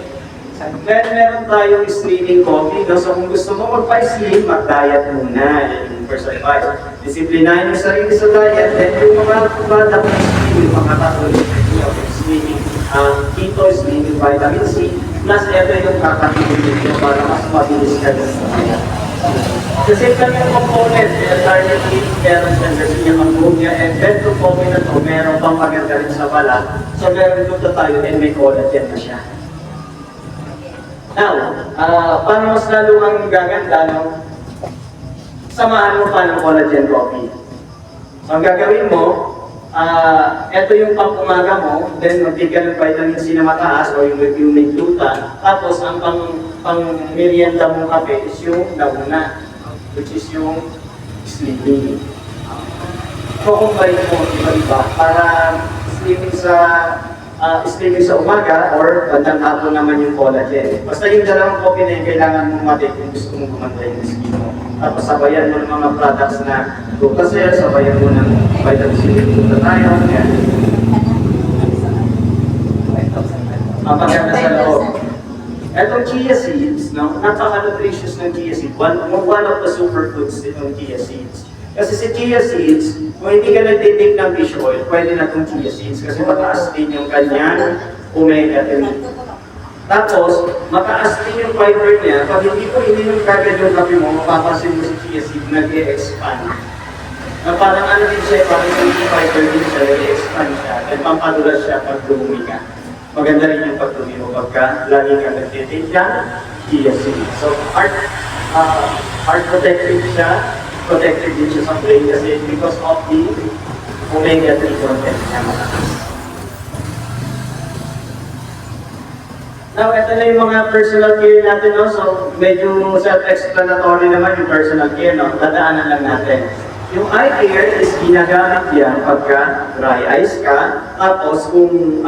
Then, meron tayong streaming coffee. No? So, kung gusto mo magpa-slim, mag-diet muna. Yan yung first advice. Disiplinahin yung sarili sa diet. Then, yung mga bata kung streaming, makakatulog yung streaming. Keto, streaming vitamin C. Plus, ito yung kakatulog nyo para mas mabilis ka din sa diet. Kasi lang yung component, alternative, meron siya, kasi yung ammonia, and then to coffee na to, meron pang maganda rin sa balat. So, meron dito tayo, and may collagen na siya. Now, paano mas lalo ang gaganda, no? Samahan mo pa ng collagen coffee. So, ang gagawin mo, ito yung pang-umaga mo, then magbigyan ng vitamin C na mataas o yung may gluta. Tapos, ang pang-merienda mong kape is yung nauna, which is yung sleeping. So, combine mo, iba-iba, para sleeping sa umaga or bandang hapon naman yung collagen. Basta yung dalawang coffee na yung kailangan mong matik kung gusto mong gumanda yung skin mo. Tapos sabayan mo ng mga products na glucosel, sabayan mo ng vitamin C na tayo. Yan. Ang maganda sa loob. Etong chia seeds, no? Napaka-nutritious ng chia seeds. One of the superfoods nitong chia seeds. Kasi si chia seeds, kung hindi ka nagtitik ng fish oil, pwede na itong chia seeds kasi mataas din yung kanyang omega-3. Tapos, mataas din yung fiber niya. Pag hindi ko ininom kagad yung kape mo, mapapansin mo si chia seed, nag-e-expand. Na parang ano din siya, parang yung fiber din siya, nag-e-expand siya. At pampadulas siya pag dumumi ka. Maganda rin yung pagdumi mo pagka lagi ka nagtitik ng chia seeds. So, heart protective siya. Protected din siya sa brain kasi because of the omega-3 content niya mataas. Now, ito na yung mga personal care natin, no? So, medyo self-explanatory naman yung personal care, no? Dadaanan lang natin. Yung eye care is ginagamit yan pagka dry eyes ka, tapos kung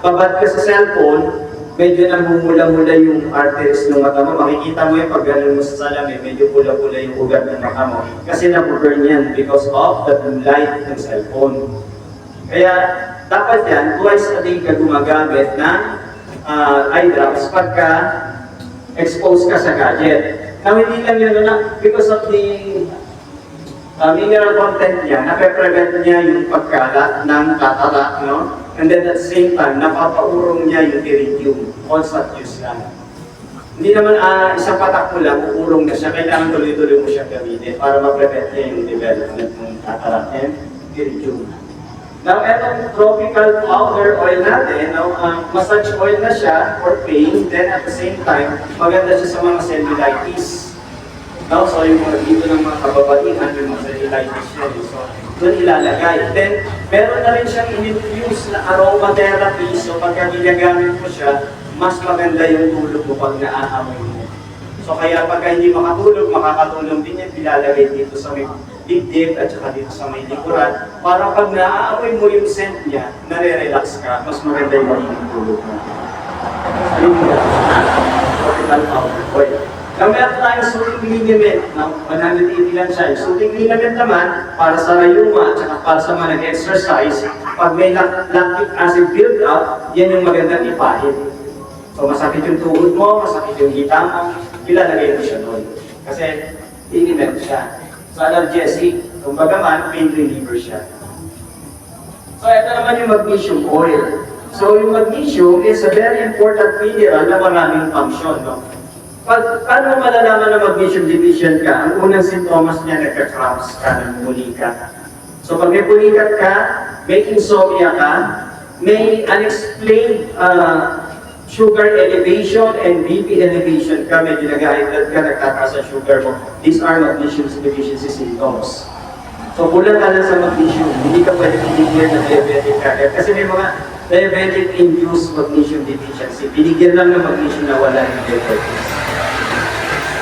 babad ka sa cellphone, medyo namumula-mula yung arteries ng mata mo. Makikita mo yung pag gano'n mo sa salamin, medyo pula-pula yung ugat ng mata mo. Kasi nabuburn yan because of the blue light ng cellphone. Kaya dapat yan, twice a day ka gumagamit ng eye drops pagka expose ka sa gadget. Now, hindi lang yun na because of the mineral content niya, nape-prevent niya yung pagkalat ng cataract, no? And then at the same time, napapaurong niya yung iridium. Constant use lang. Hindi naman isang patak mo lang, uurong na siya. Kailangan tuloy-tuloy mo siya gamitin para ma-prevent niya yung development ng cataract and iridium. Now, etong tropical powder oil natin, no, massage oil na siya for pain. Then at the same time, maganda siya sa mga cellulitis. No? So yung mga dito ng mga kababaihan, yung mga cellulitis niya. So, doon ilalagay. Then, meron na rin siyang in-infuse na aromatherapy. So, pagka ginagamit mo siya, mas maganda yung tulog mo pag naaamoy mo. So kaya pagka hindi makatulog, makakatulong din yan, ilalagay dito sa may dibdib at saka dito sa may likuran. Para pag naaamoy mo yung scent niya, nare-relax ka, mas maganda yung magiging tulog mo. Ayun nga, cortical powder oil. Now, meron tayong soothing liniment, 180 lang siya. Yung soothing liniment naman, para sa rayuma at saka para sa mga nag-exercise, pag may lactic acid build up, yan yung magandang ipahid. So masakit yung tuhod mo, masakit yung hita mo, ilalagay mo siya doon. Kasi liniment siya. So analgesic, kumbaga man, pain reliever siya. So ito naman yung magnesium oil. So yung magnesium is a very important mineral na maraming function. No? Paano malalaman na magnesium deficient ka? Ang unang sintomas niya, nagka-cramps ka, nagmuli ka. So pag may pulikat ka, may insomnia ka, may unexplained sugar elevation and BP elevation ka, medyo nag-high blood ka, nagtataas ang sugar mo. These are magnesium deficiency symptoms. So kulang ka lang sa magnesium, hindi ka pwede pinigyan ng diabetic ka. Kasi may mga diabetic-induced magnesium deficiency. Pinigyan lang ng magnesium na wala ng diabetes.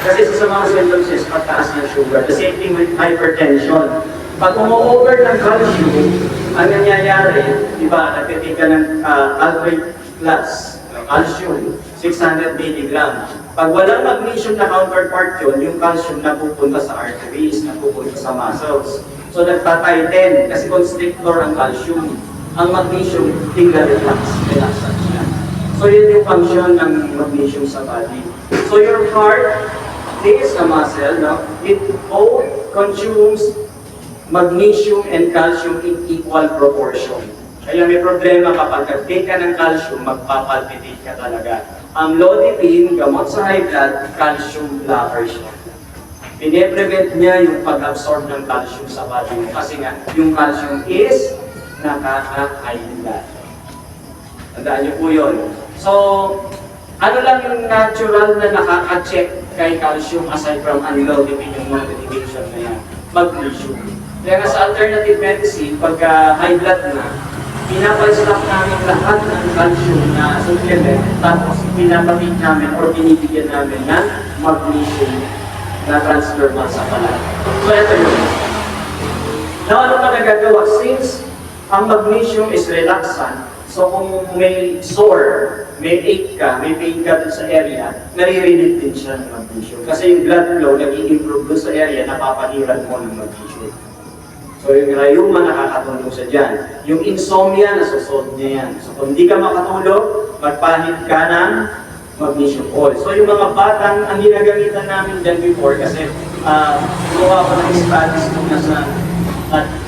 Kasi sa mga symptoms is pagtaas ng sugar. The same thing with hypertension. Pag umo-over ng calcium, ang nangyayari, di ba, nagtitig ka ng alpha plus, calcium, 600 mg. Pag walang magnesium na counterpart yun, yung calcium napupunta sa arteries, napupunta sa muscles. So nagtatighten, kasi constrictor ang calcium. Ang magnesium, tinggal relax siya. So yun yung function ng magnesium sa body. So your heart is a muscle, no? It both consumes magnesium and calcium in equal proportion. Kaya may problema kapag nag-take ka ng calcium, magpapalpitate ka talaga. Ang Lodipine, gamot sa high blood, calcium blocker siya. Pine-prevent niya yung pag-absorb ng calcium sa body mo kasi nga, yung calcium is nakaka-high blood. Tandaan niyo po yun. So, ano lang yung natural na nakaka-check kay calcium aside from unloading yung mga medication na yan? Magnesium. Kaya nga sa alternative medicine, pagka high blood na, pinapal-stop namin lahat ng calcium na supplement, tapos pinapamit namin or binibigyan namin ng magnesium na transfer mo sa balat. So ito yun. Now ano pa nagagawa? Since ang magnesium is relaxant, so kung may sore, may ache ka, may pain ka dun sa area, naririnig din siya ng magnesium. Kasi yung blood flow nag-i-improve dun sa area, napapahiran mo ng magnesium. So yung rayuma, nakakatulong siya dyan. Yung insomnia, nasusod niya yan. So kung hindi ka makatulog, magpahid ka ng magnesium oil. So yung mga batang, ang ginagamitan namin dyan before, kasi gumawa ko ng studies nung nasa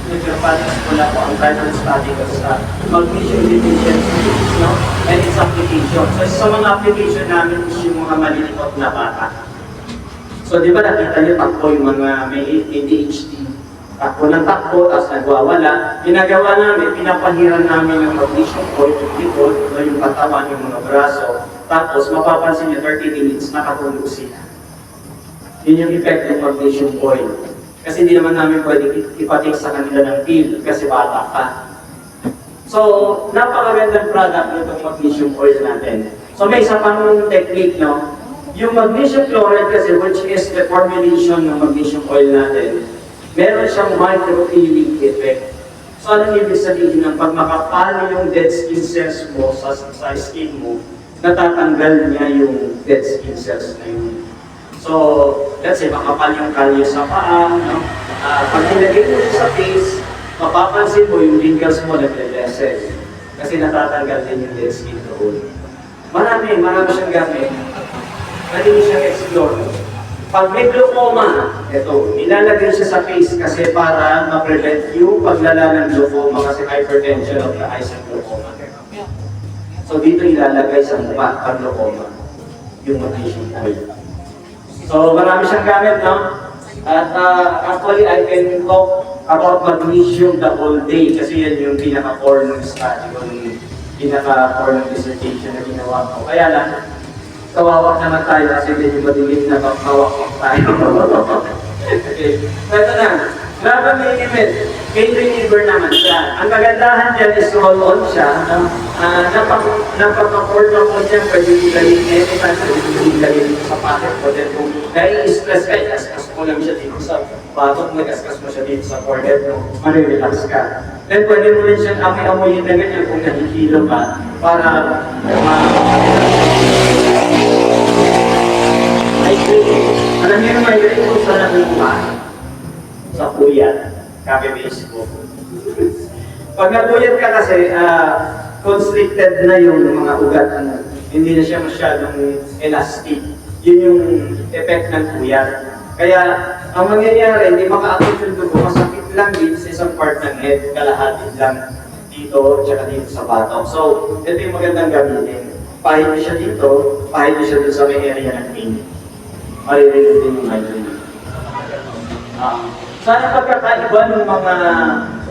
nagkapatas ko lang po ang primary study ko sa magnesium deficiency, no? And its application. So sa mga application namin is yung mga malilipat na bata. So di ba nakita niyo takbo yung mga may ADHD, takbo ng takbo, tapos nagwawala. Ginagawa namin, pinapahiran namin ng magnesium oil yung likod, no, yung katawan, yung mga braso. Tapos mapapansin niyo 30 minutes, nakatulog sila. Yun yung effect ng magnesium oil. Kasi hindi naman namin pwede ipatik sa kanila ng pill kasi bata pa. So, napakagandang product nitong magnesium oil natin. So, may isa pang technique, no? Yung magnesium chloride kasi, which is the formulation ng magnesium oil natin, meron siyang micro-peeling effect. So, anong ibig sabihin ng pag makapal yung dead skin cells mo sa skin mo, natatanggal niya yung dead skin cells na yun. So, let's say, makapal yung kalyo sa paa, no? Pag nilagay mo sa face, mapapansin mo yung wrinkles mo nagre-lessen. Kasi natatanggal din yung dead skin doon. Marami siyang gamit. Pwede mo siyang explore. Pag may glaucoma, ito, nilalagay siya sa face kasi para ma-prevent yung paglala ng glaucoma kasi hypertension of the eyes and glaucoma. So, dito ilalagay sa mukha pag glaucoma, yung magnesium oil. So, marami siyang gamit, no? At actually, I can talk about magnesium the whole day kasi yan yung pinaka-core ng study ko, yung pinaka-core ng dissertation na ginawa ko. Kaya lang, kawawak naman tayo kasi medyo madilim na kawawak tayo. Okay. So, ito na. Grabe may limit. pain reliever naman siya. Ang kagandahan niya is roll-on siya. Napaka-portable niya, pwede ilagay anytime, pwede ilagay sa pocket mo. Then kung nai-stress ka, kaskas mo lang siya dito sa batok mo, kaskas mo siya dito sa forehead mo, marirelax ka. Then pwede mo rin siyang amoy-amoyin na ganyan kung nahihilo ka para alam niyo yung migraine kung saan nakuha? Sa puyat. Copy-paste po. Pag napuyat ka kasi, constricted na yung mga ugat. Hindi na siya masyadong elastic. Yun yung effect ng puyat. Kaya, ang mangyayari, hindi maka-active yung dugo, masakit lang dito sa isang part ng head, kalahati lang dito, tsaka dito sa batok. So, ito yung magandang gamitin. Pahid siya dito, pahid siya dun sa may area ng pain. Maririnig din yung migraine. Sana pagkakaiba ng mga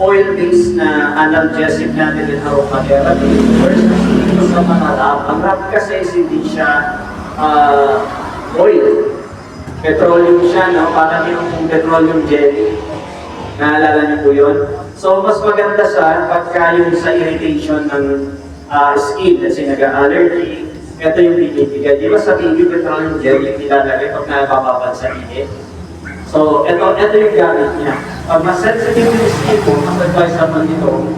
oil-based na analgesic natin in aromatherapy versus dito sa mga rap. Ang rap kasi is hindi siya oil. Petroleum siya, no? Parang yung petroleum jelly. Naalala niyo po yun? So, mas maganda siya pagka yung sa irritation ng skin, kasi nag-allergy. Ito yung binibigay. Di ba sa baby petroleum jelly yung nilalagay pag nabababad sa init? So, ito yung gamit niya. Pag mas sensitive yung skin mo, mas advisable nito,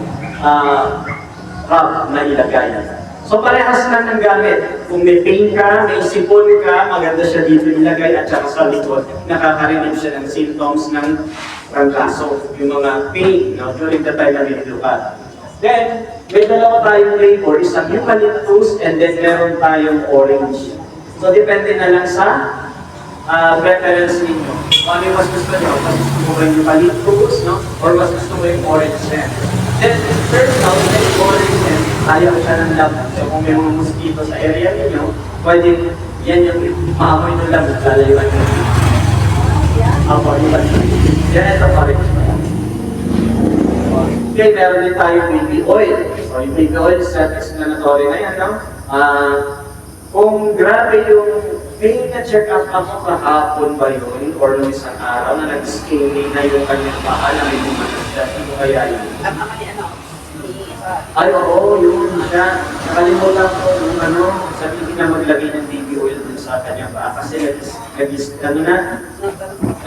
rub na ilagay. So, parehas lang ng gamit. Kung may pain ka, may sipon ka, maganda siya dito ilagay at saka sa likod. Nakakarinig siya ng symptoms ng trangkaso, yung mga pain, no, during the time na nilito ka. Then, may dalawa tayong flavor, isang eucalyptus and then meron tayong orange. So, depende na lang sa preference ninyo. Kung ano yung mas gusto nyo, mas gusto mo ba yung eucalyptus, no? Or mas gusto mo yung orange scent. Then, first now, yung orange scent, ayaw siya ng lamok. So, kung may mga mosquito sa area ninyo, pwede yan yung maamoy ng lamok, lalayuan nyo. Apo, eucalyptus. Yan, ito orange. Okay, meron din tayong baby oil. So, yung baby oil, self-explanatory na yan, no? Kung grabe yung may na-check up ako kahapon ba yun or nung isang araw na nag-scaling na yung kanyang paa na may lumanas. Ano kaya yun? Ay, oo, yun siya. Nakalimutan ko yung sabihin na maglagay ng baby oil dun sa kanyang paa kasi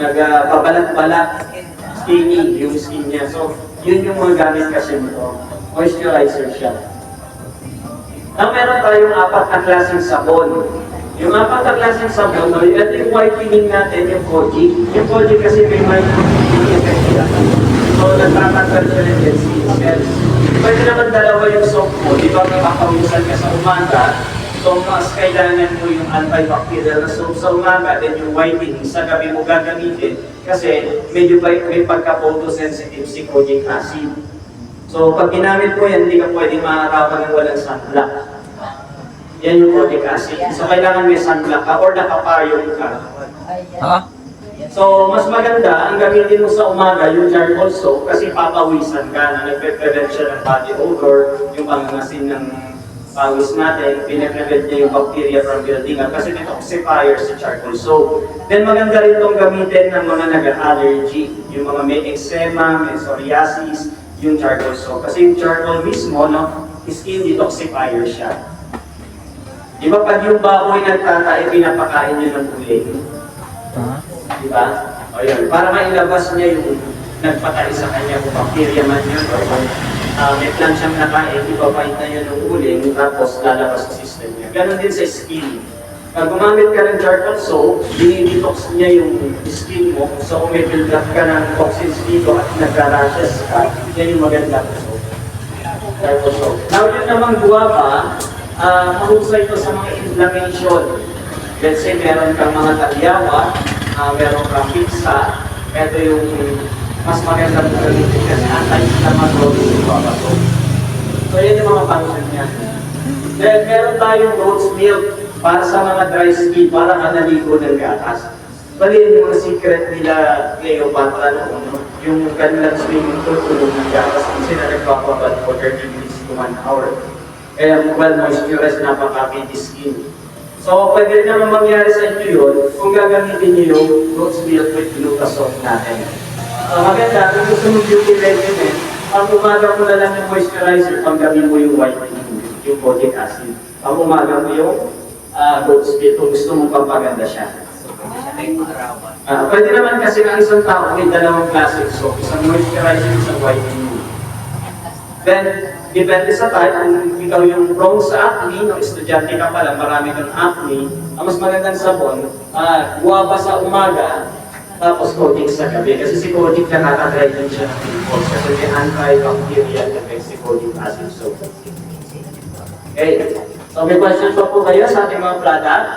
nagpabalat-balat skinny yung skin niya. So, yun yung mga gamit kasi nito. Moisturizer siya. Now, meron tayong 4 na klaseng sabon. Yung 4 na klaseng sabon, ito yung whitening natin, yung Kojic. Yung Kojic kasi may whitening effect siya. So, nagtatanggal siya ng dead cells. Pwede naman dalawa yung soap mo. Di ba makapawisan ka sa umaga? So, mas kailangan mo yung antibacterial na soap sa umaga, then yung whitening sa gabi mo gagamitin. Kasi medyo may pagka-photosensitive si Kojic acid. So, pag ginamit mo yan, hindi ka pwedeng makakapan ng walang sunblock. Yan yung Kojic acid. So, kailangan may sunblock ka or nakapayong ka. Ha? So, mas maganda, ang gamitin mo sa umaga, yung charcoal soap, kasi papawisan ka na nagpe-prevent siya ng body odor, yung pangangasin ng pawis natin, pinaprevent niya yung bacteria from building up, kasi detoxifier si charcoal soap. Then, maganda rin itong gamitin ng mga nag-allergy, yung mga may eczema, may psoriasis, yung charcoal soap. Kasi yung charcoal mismo, no, skin detoxifier siya. Di ba pag yung baboy nagtatae, pinapakain niya ng uling? Di ba? O yun, para mailabas niya yung nagpatay sa kanya kung bacteria man yun o kung may plant siyang nakain, ipapain na yun ng uling, tapos lalabas sa system niya. Ganon din sa skin. Pag gumamit ka ng charcoal soap, dinidetox niya yung skin mo. So kung may build up ka ng toxins dito at nagka-rashes ka, yan yung maganda soap. Charcoal soap. Now yun namang guwapa, mahusay ito sa mga inflammation. Let's say meron kang mga talyawa, meron kang pizza, ito yung mas maganda po gamitin kasi anti-inflammatory yung guwapa soap. So yan yung mga function niya. Then meron tayong goat's milk para sa mga dry skin, para ka naligo ng gatas. Bali yung mga secret nila Cleopatra noon, yung kanilang swimming pool tulong ng gatas kung sila nagpapabad for 30 minutes to 1 hour. Kaya well moisturized, napaka-pretty skin. So pwede naman mangyari sa inyo yun kung gagamitin nyo yung goat's milk with glucosone natin. Maganda, kung gusto mo beauty regimen, pag umaga mo na lang yung moisturizer, pang gabi mo yung whitening, yung boric acid. Pag umaga mo yung rose petal, kung gusto mong pampaganda siya. So, pwede siya kahit maarawan. Pwede naman kasi ang isang tao may dalawang klase soap, isang moisturizer, isang whitening. Then, depende sa type, kung ikaw yung prone sa acne, no, estudyante ka pala, marami kang acne, ang mas magandang sabon, guwaba sa umaga, tapos coating sa gabi. Kasi si coating nakaka-dry din siya ng pimples kasi may antibacterial effect si coating acid soap. Okay, so may questions pa po kayo sa ating mga product?